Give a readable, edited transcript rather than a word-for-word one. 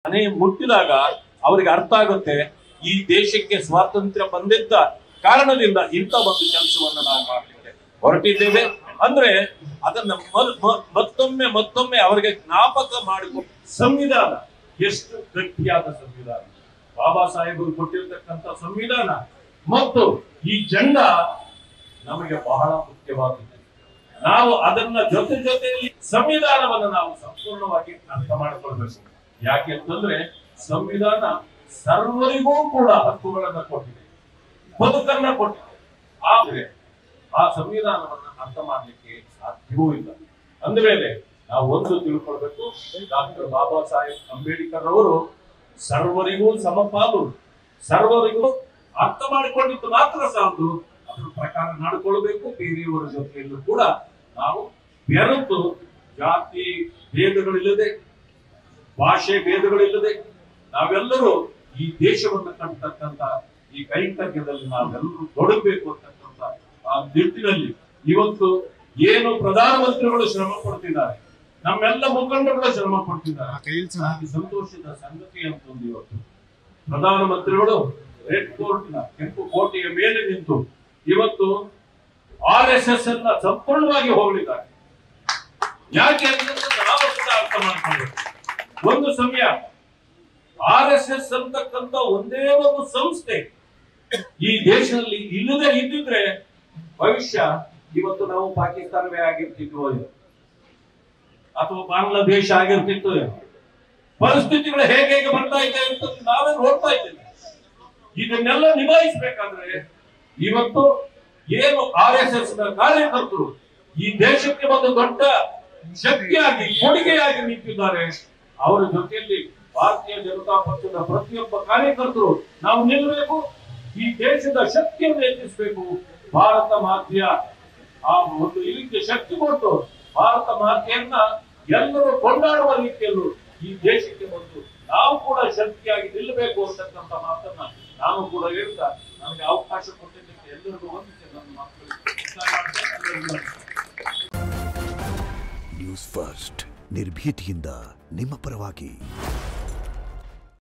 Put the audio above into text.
ಮನೆ ಮುಟ್ಟಿದಾಗ ಅವರಿಗೆ ಅರ್ಥ ಆಗುತ್ತೆ ಈ ದೇಶಕ್ಕೆ ಸ್ವಾತಂತ್ರ್ಯ ಬಂದಿದ್ದ ಕಾರಣದಿಂದ ಇಂಥ ಒಂದು ಕೆಲಸವನ್ನ ನಾವು ಮಾಡಲಿಕ್ಕೆ ಹೊರಟಿದ್ದೇವೆ ಅಂದ್ರೆ ಅದನ್ನ ಮತ್ತೊಮ್ಮೆ ಅವರಿಗೆ ಜ್ಞಾಪಕ ಮಾಡಿಕೊಂಡು ಸಂವಿಧಾನ ಎಷ್ಟು ಗಟ್ಟಿಯಾದ ಸಂವಿಧಾನ, ಬಾಬಾ ಸಾಹೇಬರು ಕೊಟ್ಟಿರ್ತಕ್ಕಂಥ ಸಂವಿಧಾನ ಮತ್ತು ಈ ಜೆಂಡ ನಮಗೆ ಬಹಳ ಮುಖ್ಯವಾಗಿದೆ. ನಾವು ಅದನ್ನ ಜೊತೆಯಲ್ಲಿ ಸಂವಿಧಾನವನ್ನು ನಾವು ಸಂಪೂರ್ಣವಾಗಿ ಅರ್ಥ ಮಾಡಿಕೊಳ್ಬೇಕು. ಯಾಕೆ ಅಂತಂದ್ರೆ ಸಂವಿಧಾನ ಸರ್ವರಿಗೂ ಕೂಡ ಹಕ್ಕುಗಳನ್ನ ಕೊಟ್ಟಿದೆ, ಬದುಕನ್ನ ಕೊಟ್ಟಿದೆ. ಆದ್ರೆ ಆ ಸಂವಿಧಾನವನ್ನ ಅರ್ಥ ಮಾಡ್ಲಿಕ್ಕೆ ಸಾಧ್ಯವೂ ಇಲ್ಲ. ಅಂದಮೇಲೆ ನಾವು ಒಂದು ತಿಳ್ಕೊಳ್ಬೇಕು, ಡಾಕ್ಟರ್ ಬಾಬಾ ಸಾಹೇಬ್ ಅಂಬೇಡ್ಕರ್ ಅವರು ಸರ್ವರಿಗೂ ಸಮಪಾಲು, ಸರ್ವರಿಗೂ ಅರ್ಥ ಮಾಡಿಕೊಂಡಿದ್ದು ಮಾತ್ರ ಸಾಲದು, ಅದರ ಪ್ರಕಾರ ನಡ್ಕೊಳ್ಬೇಕು. ಬೇರೆಯವರ ಜೊತೆಯಲ್ಲೂ ಕೂಡ ನಾವು ಬೆರೆತು ಜಾತಿ ಭೇದಗಳಿಲ್ಲದೆ, ಭಾಷೆ ಭೇದಗಳಿಲ್ಲದೆ ನಾವೆಲ್ಲರೂ ಈ ದೇಶವನ್ನು ಕಟ್ಟತಕ್ಕಂತ ಈ ಕೈಂಕರ್ಯದಲ್ಲಿ ನಾವೆಲ್ಲರೂ ತೊಡಗಬೇಕು ಅಂತಕ್ಕಂಥ ಆ ನಿಟ್ಟಿನಲ್ಲಿ ಇವತ್ತು ಏನು ಪ್ರಧಾನಮಂತ್ರಿಗಳು ಶ್ರಮ ಪಡ್ತಿದ್ದಾರೆ, ನಮ್ಮೆಲ್ಲ ಮುಖಂಡಗಳು ಶ್ರಮ ಪಡ್ತಿದ್ದಾರೆ. ಸಂತೋಷದ ಸಂಗತಿ ಅಂತಂದು ಇವತ್ತು ಪ್ರಧಾನಮಂತ್ರಿಗಳು ರೆಡ್ ಕೋರ್ಟ್ನ ಕೆಂಪು ಕೋಟೆಯ ಮೇಲೆ ನಿಂತು ಇವತ್ತು RSS ಅನ್ನ ಸಂಪೂರ್ಣವಾಗಿ ಹೋಗಲಿದ್ದಾರೆ. ಯಾಕೆ ಅಂತಂದ್ರೆ ನಾವು ಕೂಡ ಅರ್ಥ ಮಾಡ್ಕೊಳ್ಬೇಕು. ಒಂದು ಸಮಯ RSS ಅಂತಕ್ಕಂಥ ಒಂದೇ ಒಂದು ಸಂಸ್ಥೆ ಈ ದೇಶದಲ್ಲಿ ಇಲ್ಲದೆ ಇದ್ದಿದ್ರೆ ಭವಿಷ್ಯ ಇವತ್ತು ನಾವು ಪಾಕಿಸ್ತಾನವೇ ಆಗಿರ್ತಿದ್ವೋ ಅಥವಾ ಬಾಂಗ್ಲಾದೇಶ ಆಗಿರ್ತಿತ್ತು. ಪರಿಸ್ಥಿತಿಗಳು ಹೇಗೆ ಬರ್ತಾ ಇದೆ ಅಂತ ನಾವೇ ನೋಡ್ತಾ ಇದ್ದೇವೆ. ಇದನ್ನೆಲ್ಲ ನಿಭಾಯಿಸಬೇಕಾದ್ರೆ ಇವತ್ತು ಏನು RSS ನ ಕಾರ್ಯಕರ್ತರು ಈ ದೇಶಕ್ಕೆ ಒಂದು ದೊಡ್ಡ ಶಕ್ತಿಯಾಗಿ ಕೊಡುಗೆಯಾಗಿ ನಿಂತಿದ್ದಾರೆ. ಅವರ ಜೊತೆಯಲ್ಲಿ ಭಾರತೀಯ ಜನತಾ ಪಕ್ಷದ ಪ್ರತಿಯೊಬ್ಬ ಕಾರ್ಯಕರ್ತರು ನಾವು ನಿಲ್ಲಬೇಕು. ಈ ದೇಶದ ಶಕ್ತಿಯನ್ನು ಹೆಚ್ಚಿಸಬೇಕು. ಭಾರತ ಮಾತೆಯ ಆ ಒಂದು ಇದಕ್ಕೆ ಶಕ್ತಿ ಕೊಟ್ಟು ಭಾರತ ಮಾತೆಯನ್ನ ಎಲ್ಲರೂ ಕೊಂಡಾಡುವ ರೀತಿಯಲ್ಲೂ ಈ ದೇಶಕ್ಕೆ ಬಂದು ನಾವು ಕೂಡ ಶಕ್ತಿಯಾಗಿ ನಿಲ್ಲಬೇಕು ಅಂತಕ್ಕಂಥ ಮಾತನ್ನ ನಾನು ಕೂಡ ಹೇಳ್ತಾ ನನಗೆ ಅವಕಾಶ ಕೊಟ್ಟಿದ್ದಕ್ಕೆ ಎಲ್ಲರಿಗೂ ವಂದಿಸಿ ನನ್ನ ಮಕ್ಕಳಿಗೆ ನ್ಯೂಸ್ ಫಸ್ಟ್ ನಿರ್ಭೀತಿಯಿಂದ ನಿಮ್ಮ ಪರವಾಗಿ.